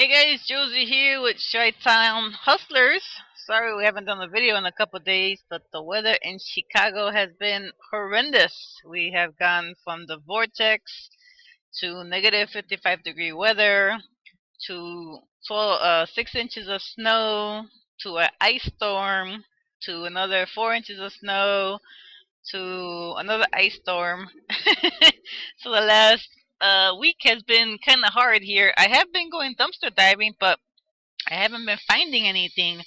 Hey guys, Josie here with Chi-Town Hustlers. Sorry we haven't done a video in a couple of days, but the weather in Chicago has been horrendous. We have gone from the vortex to negative 55-degree weather to 6 inches of snow to an ice storm to another 4 inches of snow to another ice storm. So the last week has been kind of hard here. I have been going dumpster diving, but I haven't been finding anything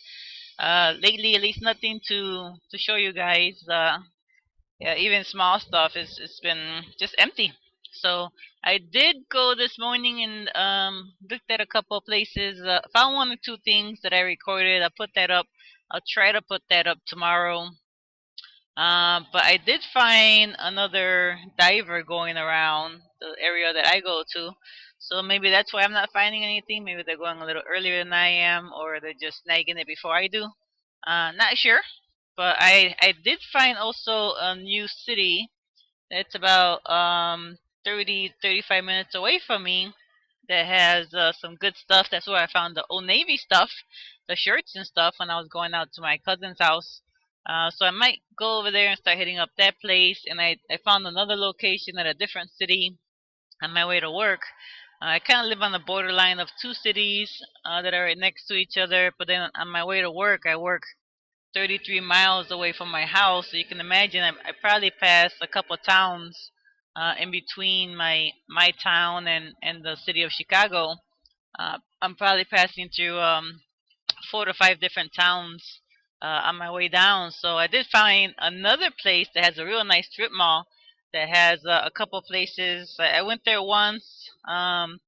lately. At least nothing to show you guys. Yeah, even small stuff is it's been just empty. So I did go this morning and looked at a couple of places. Found one or two things that I recorded. I put that up. I'll try to put that up tomorrow. But I did find another diver going around the area that I go to. So maybe that's why I'm not finding anything. Maybe they're going a little earlier than I am, or they're just snagging it before I do. Not sure. But I did find also a new city that's about 35 minutes away from me that has some good stuff. That's where I found the Old Navy stuff, the shirts and stuff when I was going out to my cousin's house. So I might go over there and start hitting up that place. And I found another location at a different city on my way to work. I kind of live on the borderline of two cities that are right next to each other. But then on my way to work, I work 33 miles away from my house. So you can imagine I probably passed a couple towns in between my town and the city of Chicago. I'm probably passing through 4 to 5 different towns on my way down. So I did find another place that has a real nice strip mall that has a couple places. I went there once, found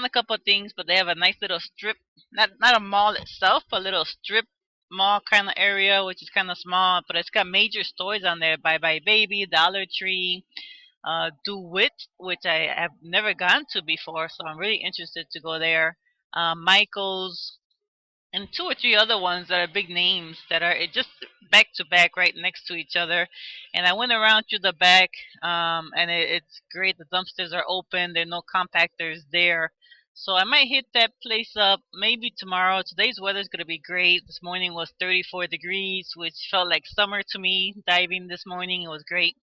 a couple of things, but they have a nice little strip, not a mall itself, but a little strip mall kind of area, which is kind of small, but it's got major stores on there: Bye Bye Baby, Dollar Tree, DeWitt, which I have never gone to before, so I'm really interested to go there. Michael's, and two or three other ones that are big names that are just back to back right next to each other. And I went around through the back, and it's great. The dumpsters are open. There are no compactors there. So I might hit that place up maybe tomorrow. Today's weather is going to be great. This morning was 34 degrees, which felt like summer to me diving this morning. It was great.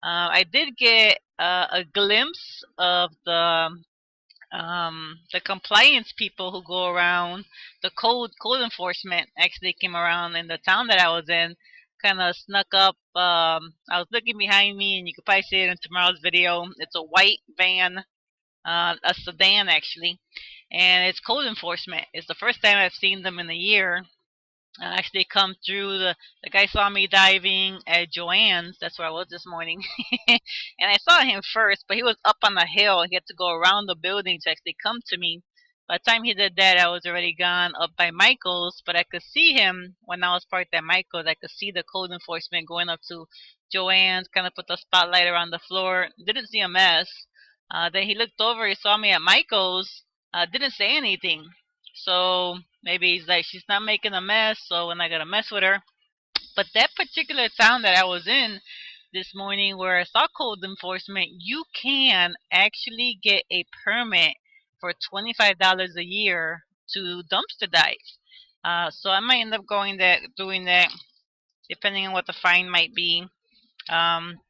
I did get a glimpse of the compliance people who go around. The code enforcement actually came around in the town that I was in, kind of snuck up. I was looking behind me, and you could probably see it in tomorrow's video. It's a white van, a sedan actually, and it's code enforcement. It's the first time I've seen them in a year. Actually come through. The guy saw me diving at Joanne's. That's where I was this morning, and I saw him first, but he was up on the hill. He had to go around the building to actually come to me. By the time he did that, I was already gone up by Michael's, but I could see him when I was parked at Michael's. I could see the code enforcement going up to Joanne's, kind of put the spotlight around the floor. Didn't see a mess. Then he looked over, he saw me at Michael's, didn't say anything. So maybe he's like, she's not making a mess, so we're not gonna mess with her. But that particular town that I was in this morning, where I saw code enforcement, you can actually get a permit for $25 a year to dumpster dive. So I might end up doing that, depending on what the fine might be. Um,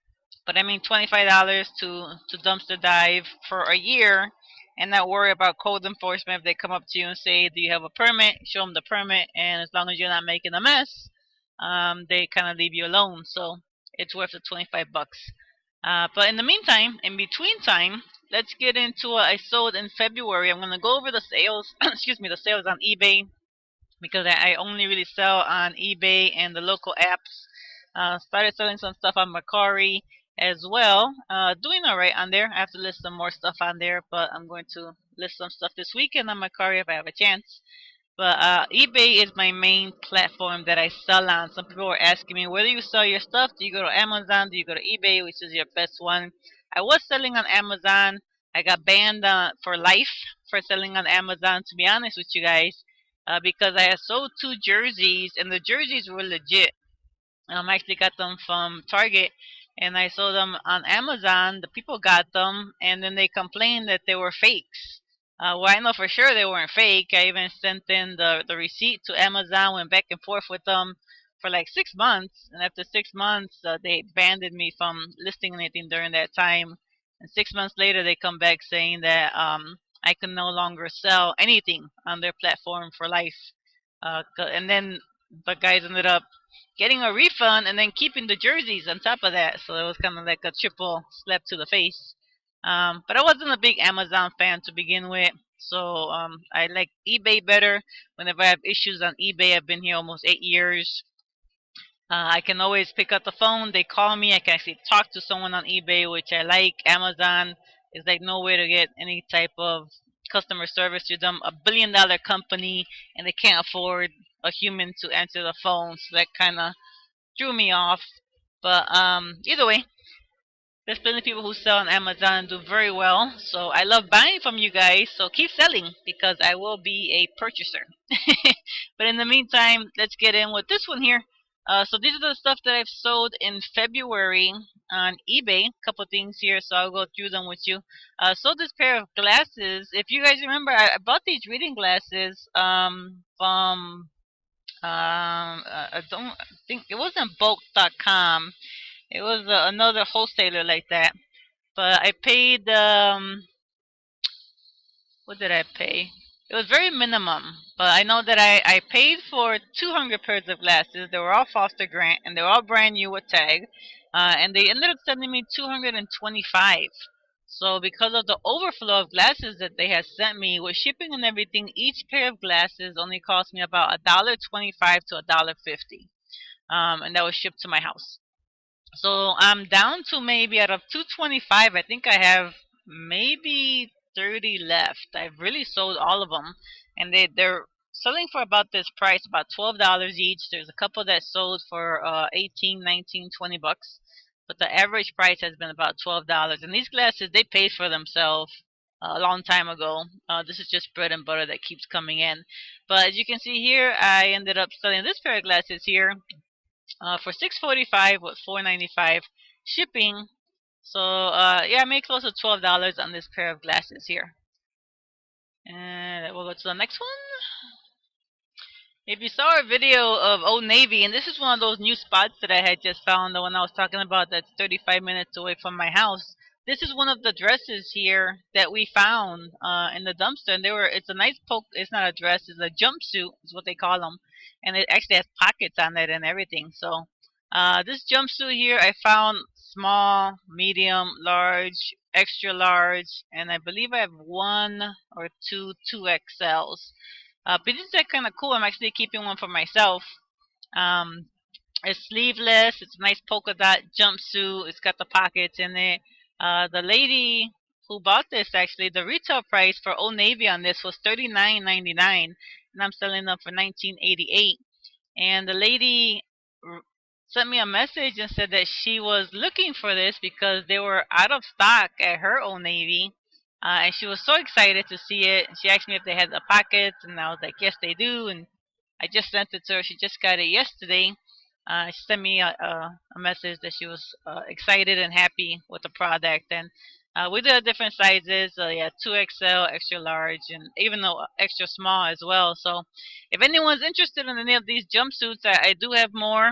but I mean, $25 to dumpster dive for a year, and not worry about code enforcement if they come up to you and say, "Do you have a permit?" Show them the permit, and as long as you're not making a mess, they kind of leave you alone. So it's worth the 25 bucks. But in the meantime, in between time, let's get into what I sold in February. I'm gonna go over the sales. Excuse me, the sales on eBay, because I only really sell on eBay and the local apps. Started selling some stuff on Mercari as well. Doing alright on there. I have to list some more stuff on there, but I'm going to list some stuff this weekend on Mercari if I have a chance. But eBay is my main platform that I sell on. Some people were asking me, where do you sell your stuff? Do you go to Amazon? Do you go to eBay? Which is your best one? I was selling on Amazon. I got banned for life for selling on Amazon, to be honest with you guys, because I had sold two jerseys, and the jerseys were legit. I actually got them from Target, and I sold them on Amazon. The people got them, and then they complained that they were fakes. Well, I know for sure they weren't fake. I even sent in the receipt to Amazon, went back and forth with them for like 6 months, and after 6 months, they banned me from listing anything during that time. And 6 months later, they come back saying that I can no longer sell anything on their platform for life. And then the guys ended up getting a refund and then keeping the jerseys on top of that. So it was kind of like a triple slap to the face. But I wasn't a big Amazon fan to begin with, so I like eBay better. Whenever I have issues on eBay, I've been here almost 8 years. I can always pick up the phone. They call me. I can actually talk to someone on eBay, which I like. Amazon is like no way to get any type of customer service to them. $1 billion company, and they can't afford a human to answer the phone, so that kind of threw me off. But either way, there's plenty of people who sell on Amazon and do very well. So I love buying from you guys. So keep selling because I will be a purchaser. But in the meantime, let's get in with this one here. So these are the stuff that I've sold in February on eBay. A couple things here, so I'll go through them with you. Sold this pair of glasses. If you guys remember, I bought these reading glasses from I don't think it wasn't Bulk.com. It was another wholesaler like that. But I paid what did I pay? It was very minimum, but I know that I paid for 200 pairs of glasses. They were all Foster Grant, and they were all brand new with tag. And they ended up sending me 225. So because of the overflow of glasses that they had sent me with shipping and everything, each pair of glasses only cost me about $1.25 to $1.50, and that was shipped to my house. So I'm down to maybe out of 225, I think I have maybe 30 left. I've really sold all of them, and they're selling for about this price, about $12 each. There's a couple that sold for 18, 19, 20 bucks, but the average price has been about $12. And these glasses, they paid for themselves a long time ago. This is just bread and butter that keeps coming in. But as you can see here, I ended up selling this pair of glasses here for 645 with 495 shipping. So yeah, I made close to $12 on this pair of glasses here. And we'll go to the next one. If you saw our video of Old Navy, and this is one of those new spots that I had just found, the one I was talking about that's 35 minutes away from my house. This is one of the dresses here that we found in the dumpster, and it's a nice poke. It's not a dress; it's a jumpsuit, is what they call them, and it actually has pockets on it and everything. So this jumpsuit here, I found small, medium, large, extra large, and I believe I have one or two XLs. But these are kind of cool. I'm actually keeping one for myself. Um, it's sleeveless. It's a nice polka dot jumpsuit. It's got the pockets in it. The lady who bought this, actually, the retail price for Old Navy on this was $39.99, and I'm selling them for $19.88. And the lady sent me a message and said that she was looking for this because they were out of stock at her Old Navy. And she was so excited to see it. She asked me if they had the pockets, and I was like, yes, they do. And I just sent it to her. She just got it yesterday. She sent me a message that she was excited and happy with the product. And we do have different sizes. Yeah, 2XL, extra large, and even though extra small as well. So if anyone's interested in any of these jumpsuits, I do have more.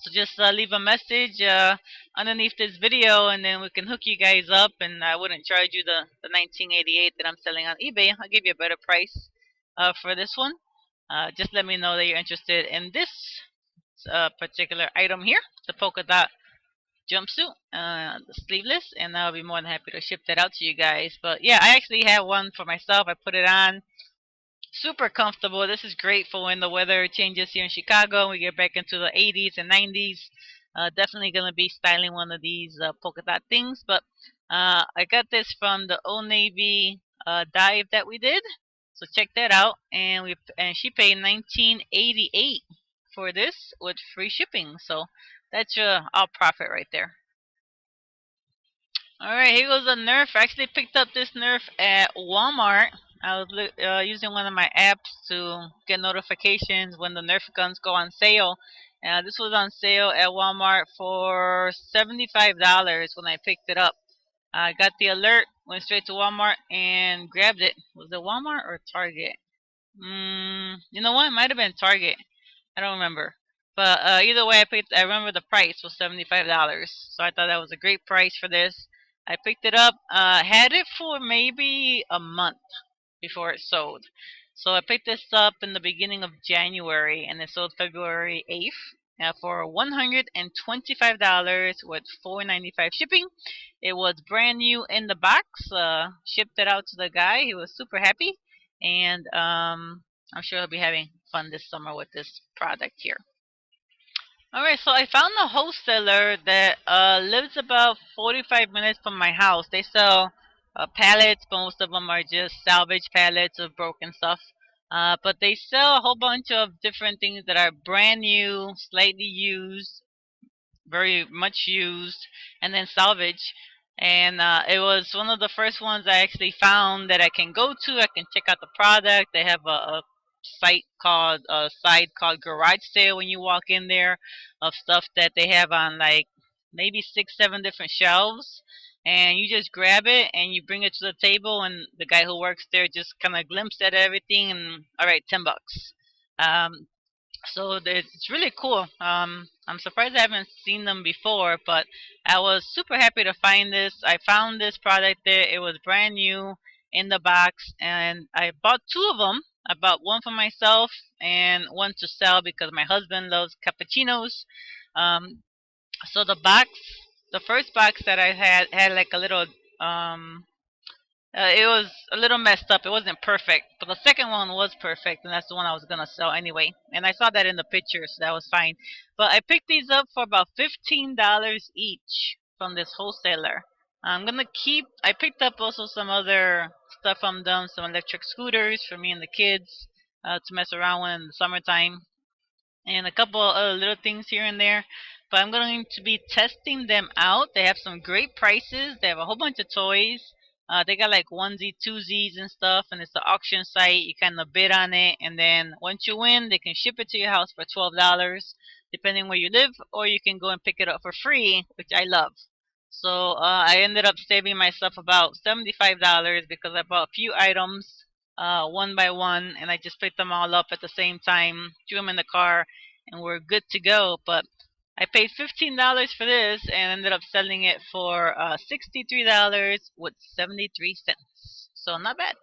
So just leave a message underneath this video, and then we can hook you guys up. And I wouldn't charge you the 1988 that I'm selling on eBay. I'll give you a better price for this one. Just let me know that you're interested in this particular item here, the polka dot jumpsuit, the sleeveless, and I'll be more than happy to ship that out to you guys. But yeah, I actually have one for myself. I put it on. Super comfortable. This is great for when the weather changes here in Chicago and we get back into the 80s and 90s. Definitely going to be styling one of these polka dot things. But I got this from the Old Navy dive that we did. So check that out. And she paid $19.88 for this with free shipping. So that's your all profit right there. Alright, here goes a Nerf. I actually picked up this Nerf at Walmart. I was using one of my apps to get notifications when the Nerf guns go on sale. This was on sale at Walmart for $75 when I picked it up. I got the alert, went straight to Walmart and grabbed it. Was it Walmart or Target? You know what? It might have been Target. I don't remember. But either way, I remember the price was $75, so I thought that was a great price for this. I picked it up. Had it for maybe a month before it sold. So I picked this up in the beginning of January, and it sold February 8th. For $125 with $4.95 shipping. It was brand new in the box. Shipped it out to the guy. He was super happy, and I'm sure he'll be having fun this summer with this product here. Alright, so I found a wholesaler that lives about 45 minutes from my house. They sell pallets, but most of them are just salvage pallets of broken stuff. But they sell a whole bunch of different things that are brand new, slightly used, very much used, and then salvage. And it was one of the first ones I actually found that I can go to. I can check out the product. They have a site called Garage Sale when you walk in there, of stuff that they have on like maybe 6, 7 different shelves. And you just grab it and you bring it to the table, and the guy who works there just kind of glimpses at everything. And all right, $10. Um, so it's really cool. I'm surprised I haven't seen them before, but I was super happy to find this. I found this product there. It was brand new in the box, and I bought 2 of them. I bought one for myself and one to sell because my husband loves cappuccinos. Um, so the first box that I had like a little it was a little messed up. It wasn't perfect, but the second one was perfect, and that's the one I was gonna sell anyway. And I saw that in the picture, so that was fine. But I picked these up for about $15 each from this wholesaler. I'm gonna keep. I picked up also some other stuff from them, some electric scooters for me and the kids to mess around with in the summertime, and a couple other little things here and there. But I'm going to be testing them out. They have some great prices. They have a whole bunch of toys. They got like onesie, twosies and stuff, and it's the auction site. You kind of bid on it, and then once you win, they can ship it to your house for $12, depending where you live, or you can go and pick it up for free, which I love. So I ended up saving myself about $75 because I bought a few items one by one, and I just picked them all up at the same time, threw them in the car, and we're good to go. But I paid $15 for this and ended up selling it for $63 with 73 cents. So not bad.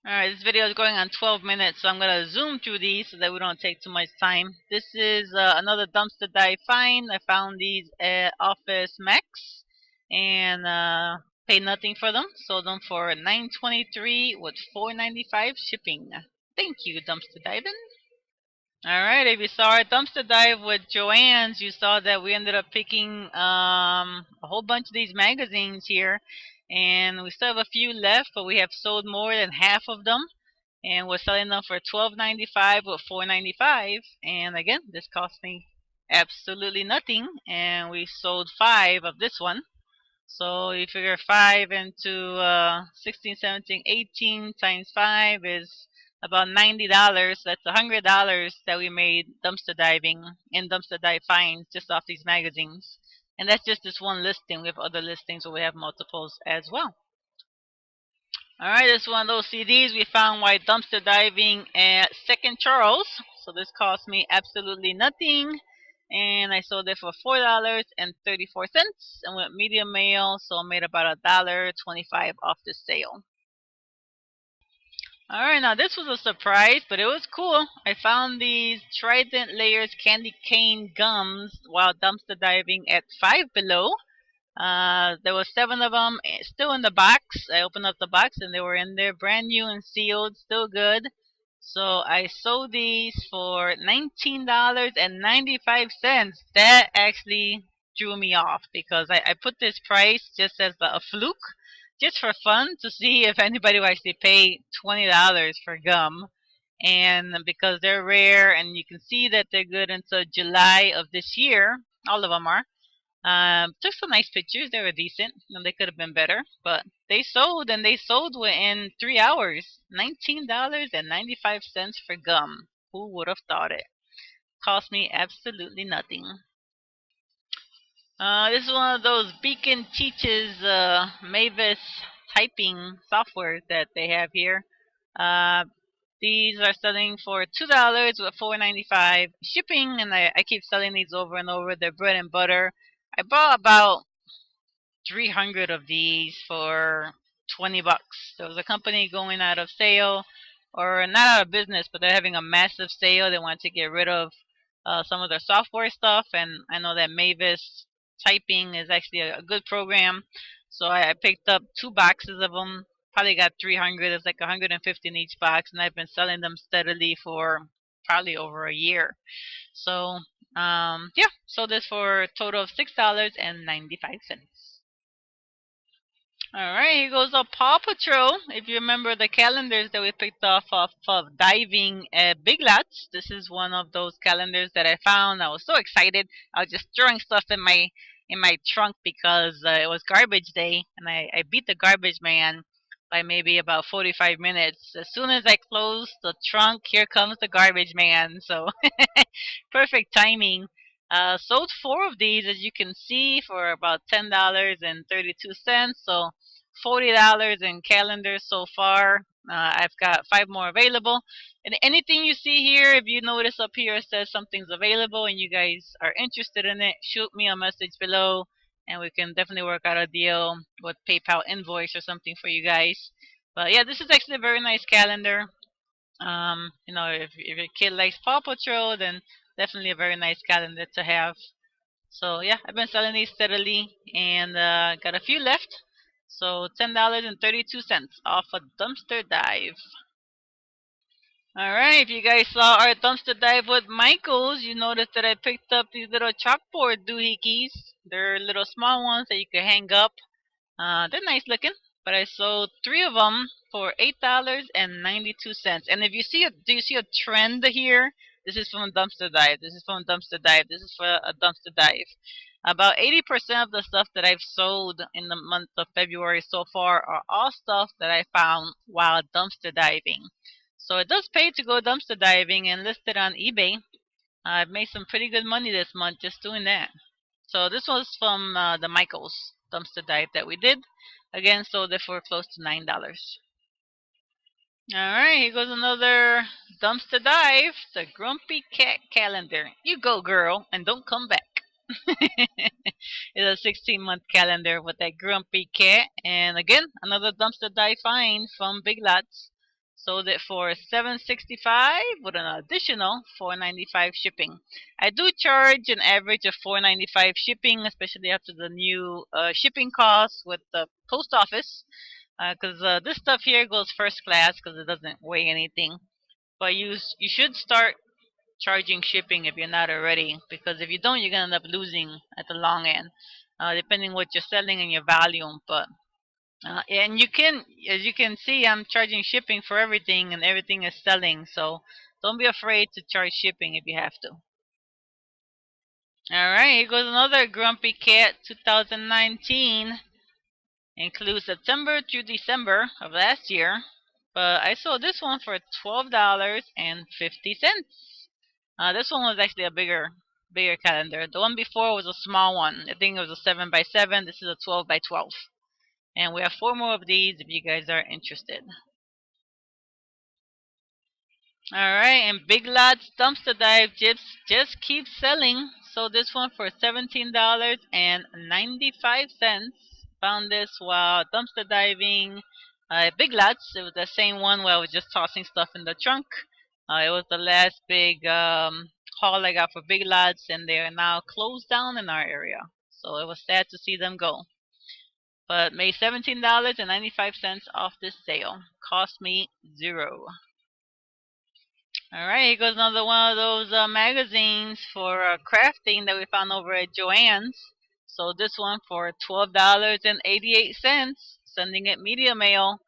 Alright, this video is going on 12 minutes, so I'm going to zoom through these so that we don't take too much time. This is another dumpster dive find. I found these at Office Max and paid nothing for them. Sold them for $9.23 with $4.95 shipping. Thank you, dumpster diving. Alright, if you saw our dumpster dive with Joann's, you saw that we ended up picking a whole bunch of these magazines here. And we still have a few left, but we have sold more than half of them. And we're selling them for $12.95 or $4.95. And again, this cost me absolutely nothing. And we sold 5 of this one. So you figure 5 into 16, 17, 18 times 5 is about $90. That's $100 that we made dumpster diving in dumpster dive finds just off these magazines. And that's just this one listing. We have other listings where we have multiples as well. Alright, this is one of those CDs we found while dumpster diving at Second Charles. So this cost me absolutely nothing. And I sold it for $4.34 and went medium mail, so I made about $1.25 off the sale. Alright, now this was a surprise, but it was cool. I found these Trident Layers candy cane gums while dumpster diving at Five Below. There were 7 of them still in the box. I opened up the box and they were in there brand new and sealed, still good. So I sold these for $19.95. That actually drew me off because I put this price just as a fluke, just for fun to see if anybody would actually pay $20 for gum. And because they're rare and you can see that they're good until July of this year, all of them are. Took some nice pictures. They were decent. They could have been better, but they sold, and they sold within 3 hours. $19.95 for gum. Who would have thought it? Cost me absolutely nothing. This is one of those Beacon Teaches Mavis typing software that they have here. Uh, these are selling for $2 with $4.95 shipping, and I keep selling these over and over. They're bread and butter. I bought about 300 of these for $20. There was a company going out of sale, or not out of business, but they're having a massive sale. They want to get rid of some of their software stuff, and I know that Mavis typing is actually a good program, so I picked up 2 boxes of them. Probably got 300. It's like 150 in each box, and I've been selling them steadily for probably over a year. So yeah, sold this for a total of $6.95. Alright, here goes a Paw Patrol. If you remember the calendars that we picked off of diving at Big Lots, this is one of those calendars that I found. I was so excited. I was just throwing stuff in my trunk because it was garbage day, and I beat the garbage man by maybe about 45 minutes. As soon as I closed the trunk, here comes the garbage man. So perfect timing. Sold 4 of these, as you can see, for about $10.32. So $40 in calendars so far. I've got 5 more available. And anything you see here, if you notice up here, it says something's available and you guys are interested in it, shoot me a message below, and we can definitely work out a deal with PayPal invoice or something for you guys. But yeah, this is actually a very nice calendar. If your kid likes Paw Patrol, then definitely a very nice calendar to have. So yeah, I've been selling these steadily, and got a few left. So $10.32 off a dumpster dive. Alright, if you guys saw our dumpster dive with Michaels, you noticed that I picked up these little chalkboard doohickeys. They're little small ones that you can hang up. They're nice looking, but I sold 3 of them for $8.92. And if you see do you see a trend here? This is from a dumpster dive. This is from a dumpster dive. This is for a dumpster dive. About 80% of the stuff that I've sold in the month of February so far are all stuff that I found while dumpster diving. So it does pay to go dumpster diving and list it on eBay. I've made some pretty good money this month just doing that. So this was from the Michaels dumpster dive that we did. Again, sold it for close to $9. Alright, here goes another dumpster dive. The Grumpy Cat Calendar. You go, girl, and don't come back. It's a 16-month calendar with that grumpy cat. And again, another dumpster dive find from Big Lots. Sold it for $7.65 with an additional $4.95 shipping. I do charge an average of $4.95 shipping, especially after the new shipping costs with the post office, because this stuff here goes first class because it doesn't weigh anything. But you should start charging shipping if you're not already, because if you don't, you're gonna end up losing at the long end, depending what you're selling and your volume. But and you can, as you can see, I'm charging shipping for everything, and everything is selling. So don't be afraid to charge shipping if you have to. All right, here goes another Grumpy Cat 2019. Includes September through December of last year, but I sold this one for $12.50. This one was actually a bigger calendar. The one before was a small one. I think it was a 7x7. This is a 12x12. And we have 4 more of these if you guys are interested. Alright, and Big Lots dumpster dive just keeps selling. So this one for $17.95. Found this while dumpster diving at Big Lots. It was the same one where I was just tossing stuff in the trunk. It was the last big haul I got for Big Lots, and they are now closed down in our area. So it was sad to see them go. But made $17.95 off this sale. Cost me $0. Alright, here goes another one of those magazines for crafting that we found over at Joann's. Sold this one for $12.88, sending it media mail,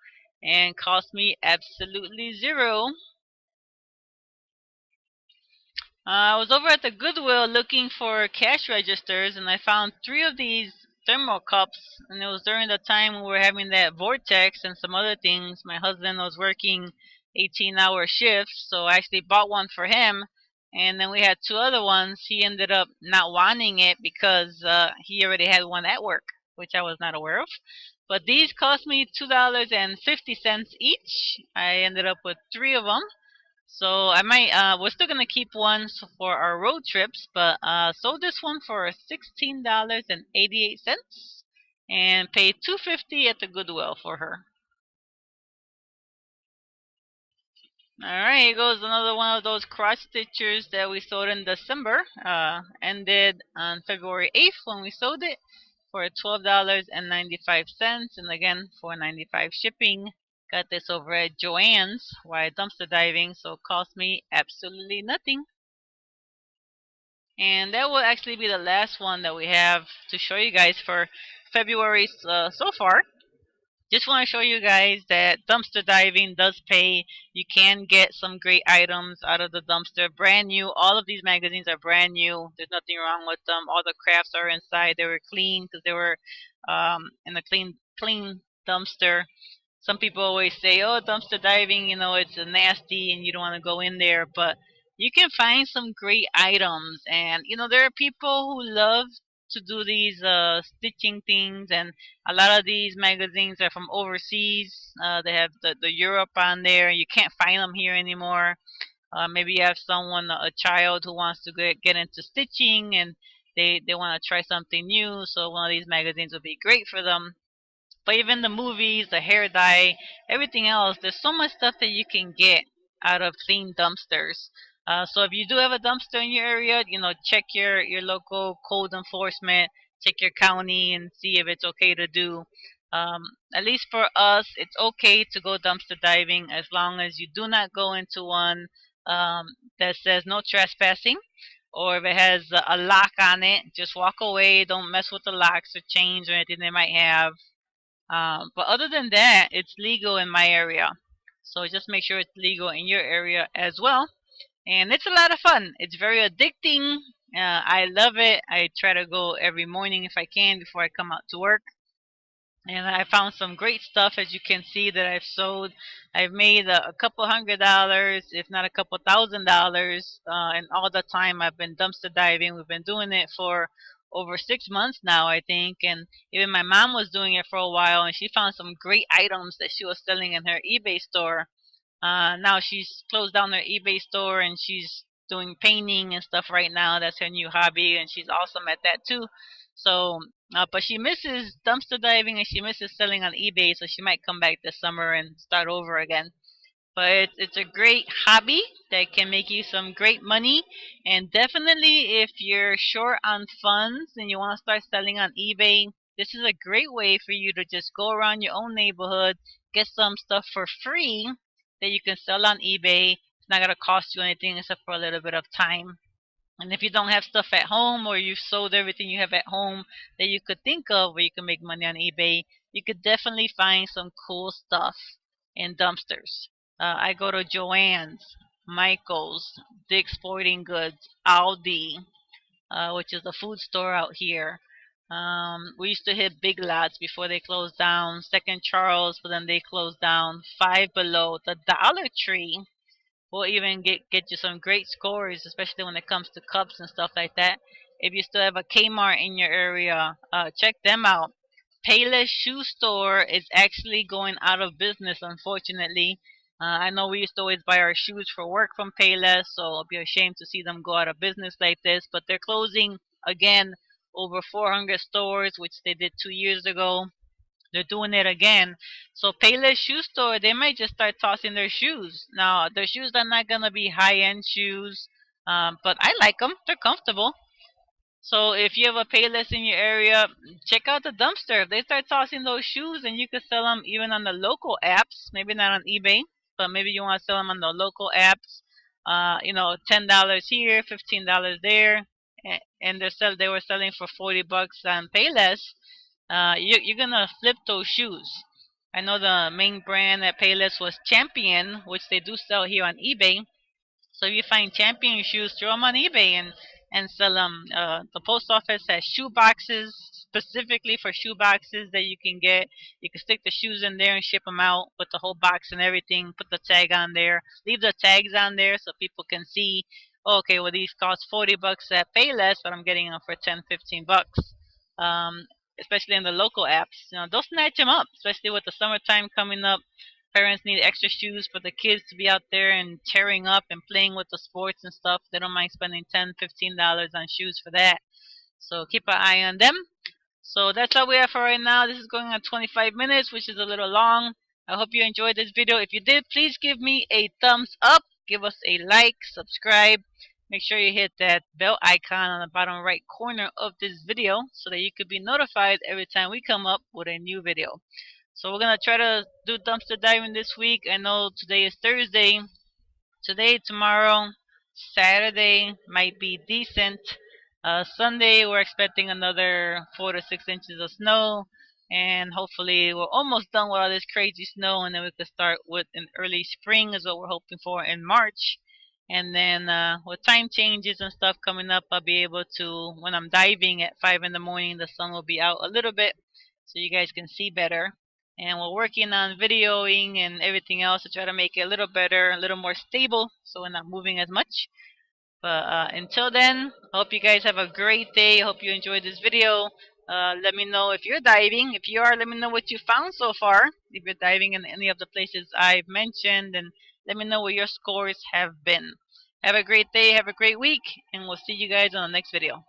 and cost me absolutely $0. I was over at the Goodwill looking for cash registers, and I found 3 of these thermal cups, and it was during the time we were having that vortex and some other things. My husband was working 18-hour shifts, so I actually bought one for him, And then we had two other ones. He ended up not wanting it because he already had one at work, which I was not aware of. But these cost me $2.50 each. I ended up with three of them. So I might we're still gonna keep one for our road trips, but sold this one for $16.88 and paid $2.50 at the Goodwill for her. Alright, here goes another one of those cross stitchers that we sold in December. Ended on February 8th when we sold it for $12.95 and again $4.95 shipping. Got this over at Joann's while dumpster diving, so it cost me absolutely nothing. And that will actually be the last one that we have to show you guys for February so far. Just want to show you guys that dumpster diving does pay. You can get some great items out of the dumpster. Brand new. All of these magazines are brand new. There's nothing wrong with them. All the crafts are inside. They were clean because they were in a clean dumpster. Some people always say, "Oh, dumpster diving, it's nasty and you don't want to go in there." But you can find some great items, and there are people who love to do these stitching things, and a lot of these magazines are from overseas. They have the Europe on there. You can't find them here anymore. Maybe you have someone, a child who wants to get into stitching, and they want to try something new. So one of these magazines would be great for them. But even the movies, the hair dye, everything else, there's so much stuff that you can get out of clean dumpsters. So if you do have a dumpster in your area, check your local code enforcement, check your county, and see if it's okay to do. At least for us, it's okay to go dumpster diving as long as you do not go into one that says no trespassing, or if it has a lock on it, just walk away. Don't mess with the locks or chains or anything they might have. But other than that, it's legal in my area. So just make sure it's legal in your area as well. And it's a lot of fun. It's very addicting. I love it. I try to go every morning if I can before I come out to work. And I found some great stuff, as you can see, that I've sold. I've made a couple $100, if not a couple $1,000, and all the time I've been dumpster diving. We've been doing it for over 6 months now, I think, and even my mom was doing it for a while, and she found some great items that she was selling in her eBay store. Now she's closed down her eBay store and she's doing painting and stuff right now. That's her new hobby, and she's awesome at that too. So, but she misses dumpster diving and she misses selling on eBay, so she might come back this summer and start over again. But it's a great hobby that can make you some great money. And definitely, if you're short on funds and you want to start selling on eBay, this is a great way for you to just go around your own neighborhood, get some stuff for free that you can sell on eBay. It's not going to cost you anything except for a little bit of time. And if you don't have stuff at home, or you've sold everything you have at home that you could think of where you can make money on eBay, you could definitely find some cool stuff in dumpsters. I go to Joann's, Michael's, Dick's Sporting Goods, Aldi, which is a food store out here. We used to hit Big Lots before they closed down, Second Charles, but then they closed down, Five Below, the Dollar Tree. We'll even get you some great scores, especially when it comes to cups and stuff like that. If you still have a Kmart in your area, check them out. Payless Shoe Store is actually going out of business, unfortunately. I know we used to always buy our shoes for work from Payless, so I'll be ashamed to see them go out of business like this. But they're closing again over 400 stores, which they did 2 years ago. They're doing it again. So Payless Shoe Store, they might just start tossing their shoes. Now, their shoes are not going to be high-end shoes, but I like them. They're comfortable. So if you have a Payless in your area, check out the dumpster. If they start tossing those shoes, and you can sell them even on the local apps, maybe not on eBay, but maybe you want to sell them on the local apps. $10 here, $15 there, and they were selling for $40 on Payless. You're gonna flip those shoes. I know the main brand at Payless was Champion, which they do sell here on eBay. So if you find Champion shoes, throw them on eBay and sell them. The post office has shoe boxes specifically for shoe boxes that you can get. You can stick the shoes in there and ship them out with the whole box and everything. Put the tag on there. Leave the tags on there so people can see okay, well these cost $40 at Payless, but I'm getting them for 10, $15. Um, Especially in the local apps, they'll snatch them up. Especially with the summertime coming up, parents need extra shoes for the kids to be out there and tearing up and playing with the sports and stuff. They don't mind spending 10, $15 on shoes for that. So keep an eye on them. So that's all we have for right now. This is going on 25 minutes, which is a little long. I hope you enjoyed this video. If you did, please give me a thumbs up. Give us a like, subscribe. Make sure you hit that bell icon on the bottom right corner of this video so that you could be notified every time we come up with a new video. So we're going to try to do dumpster diving this week. I know today is Thursday. Today, tomorrow, Saturday might be decent. Sunday, we're expecting another 4 to 6 inches of snow, and hopefully, we're almost done with all this crazy snow, and then we could start with an early spring, is what we're hoping for in March. And then, with time changes and stuff coming up, I'll be able to, when I'm diving at 5 in the morning, the sun will be out a little bit so you guys can see better. And we're working on videoing and everything else to try to make it a little better, a little more stable, so we're not moving as much. But until then, I hope you guys have a great day. I hope you enjoyed this video. Let me know if you're diving. If you are, let me know what you found so far. If you're diving in any of the places I've mentioned, and let me know what your scores have been. Have a great day. Have a great week, and we'll see you guys on the next video.